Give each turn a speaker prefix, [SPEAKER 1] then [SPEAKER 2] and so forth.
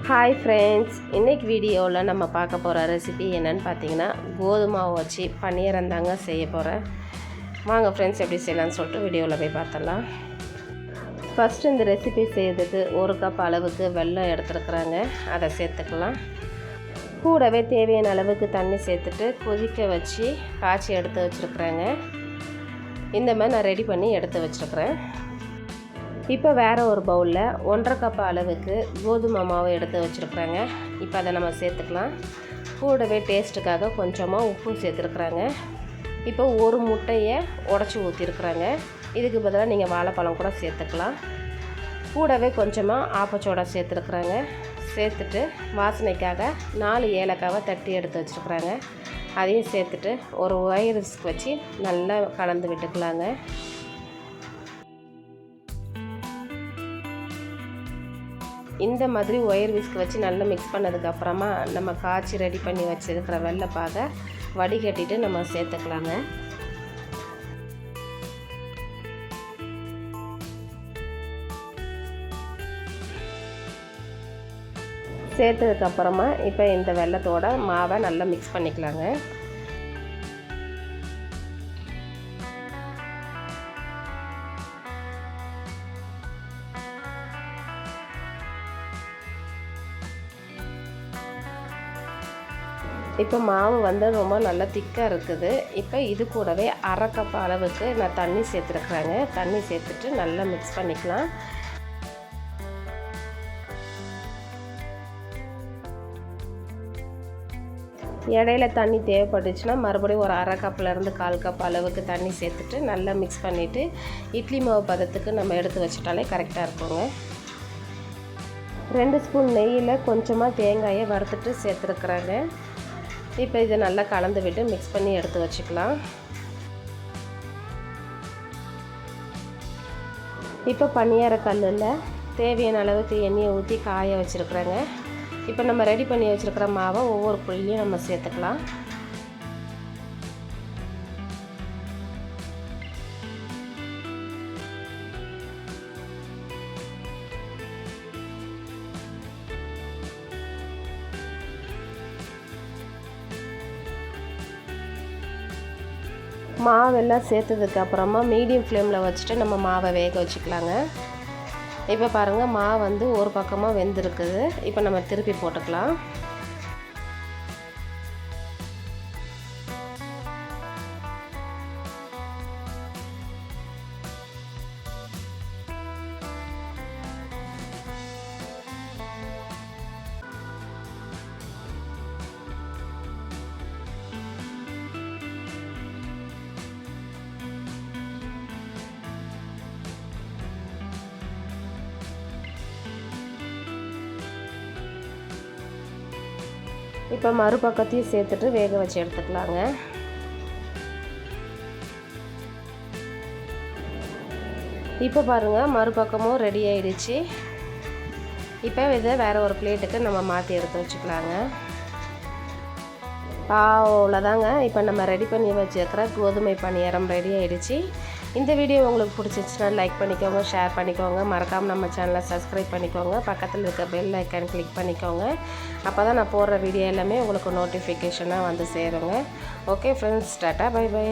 [SPEAKER 1] Hi friends, இன்றைக்கி வீடியோவில் நம்ம பார்க்க போகிற ரெசிபி என்னென்னு பார்த்தீங்கன்னா கோதுமாவை வச்சு பன்னீரம் தாங்க செய்ய போகிறேன். வாங்க ஃப்ரெண்ட்ஸ், எப்படி செய்யலான்னு சொல்லிட்டு வீடியோவில் போய் பார்த்துடலாம். ஃபஸ்ட்டு இந்த ரெசிபி செய்யறதுக்கு 1 கப் அளவுக்கு வெல்லம் எடுத்துருக்குறாங்க, அதை சேர்த்துக்கலாம். கூடவே தேவையான அளவுக்கு தண்ணி சேர்த்துட்டு கொதிக்க வச்சு காய்ச்சி எடுத்து வச்சுருக்குறேங்க. இந்த மாதிரி நான் ரெடி பண்ணி எடுத்து வச்சுருக்குறேன். இப்போ வேறு ஒரு பவுலில் 1.5 கப் அளவுக்கு கோதுமை மாவு எடுத்து வச்சுருக்குறாங்க. இப்போ அதை நம்ம சேர்த்துக்கலாம். கூடவே டேஸ்ட்டுக்காக கொஞ்சமாக உப்பு சேர்த்துருக்குறாங்க. இப்போ ஒரு முட்டையை உடச்சி ஊற்றிருக்குறாங்க. இதுக்கு பதிலாக நீங்கள் வாழைப்பழம் கூட சேர்த்துக்கலாம். கூடவே கொஞ்சமாக ஆப்பச்சோடா சேர்த்துருக்குறாங்க. சேர்த்துட்டு வாசனைக்காக 4 ஏலக்காவை தட்டி எடுத்து வச்சுருக்குறாங்க. அதையும் சேர்த்துட்டு ஒரு ஒயர் விஸ்க் வச்சு நல்லா கலந்து விட்டுக்கலாங்க. இந்த மாதிரி ஒயர் விஸ்க் வச்சு நல்லா மிக்ஸ் பண்ணதுக்கப்புறமா நம்ம காய்ச்சி ரெடி பண்ணி வச்சுருக்கிற வெள்ளைப்பாகை வடிகட்டிட்டு நம்ம சேர்த்துக்கலாங்க. சேர்த்ததுக்கப்புறமா இப்போ இந்த வெல்லத்தோட மாவை நல்லா மிக்ஸ் பண்ணிக்கலாங்க. இப்போ மாவு வந்து ரொம்ப நல்லா திக்காக இருக்குது. இப்போ இது கூடவே 1/2 கப் அளவுக்கு நான் தண்ணி சேர்த்துருக்குறேங்க. தண்ணி சேர்த்துட்டு நல்லா மிக்ஸ் பண்ணிக்கலாம். இடையில தண்ணி தேவைப்பட்டுச்சுன்னா மறுபடியும் ஒரு 1/2 கப்லேருந்து 1/4 கப் அளவுக்கு தண்ணி சேர்த்துட்டு நல்லா மிக்ஸ் பண்ணிவிட்டு இட்லி மாவு பதத்துக்கு நம்ம எடுத்து வச்சுட்டாலே கரெக்டாக இருக்குங்க. 2 ஸ்பூன் நெய்யில் கொஞ்சமாக தேங்காயை வறுத்துட்டு சேர்த்துருக்குறாங்க. இப்போ இதை நல்லா கலந்து விட்டு மிக்ஸ் பண்ணி எடுத்து வச்சுக்கலாம். இப்போ பணியார கல்லில் தேவையான அளவுக்கு எண்ணெயை ஊற்றி காய வச்சுருக்குறேங்க. இப்போ நம்ம ரெடி பண்ணி வச்சுருக்கிற மாவை ஒவ்வொரு குழிலையும் நம்ம சேர்த்துக்கலாம். மாவெல்லாம் சேர்த்ததுக்கப்புறமா மீடியம் ஃப்ளேமில் வச்சுட்டு நம்ம மாவை வேக வச்சுக்கலாங்க. இப்போ பாருங்கள், மாவு வந்து ஒரு பக்கமாக வெந்திருக்குது. இப்போ நம்ம திருப்பி போட்டுக்கலாம். இப்போ மறுபக்கத்தையும் சேர்த்துட்டு வேக வச்சு எடுத்துக்கலாங்க. இப்போ பாருங்கள், மறுபக்கமும் ரெடி ஆகிடுச்சு. இப்போ இதை வேறு ஒரு பிளேட்டுக்கு நம்ம மாற்றி எடுத்து வச்சுக்கலாங்க. அவ்வளோதாங்க. இப்போ நம்ம ரெடி பண்ணி வச்சுருக்கிற கோதுமை பணியாரம் ரெடி ஆகிடுச்சு. இந்த வீடியோ உங்களுக்கு பிடிச்சிச்சுன்னா லைக் பண்ணிக்கோங்க, ஷேர் பண்ணிக்கோங்க. மறக்காமல் நம்ம சேனலை சப்ஸ்கிரைப் பண்ணிக்கோங்க. பக்கத்தில் இருக்க பெல் ஐக்கான் கிளிக் பண்ணிக்கோங்க. அப்போ தான் நான் போடுற வீடியோ எல்லாமே உங்களுக்கு நோட்டிஃபிகேஷனாக வந்து சேருங்க. ஓகே ஃப்ரெண்ட்ஸ், டாட்டா, பை பை.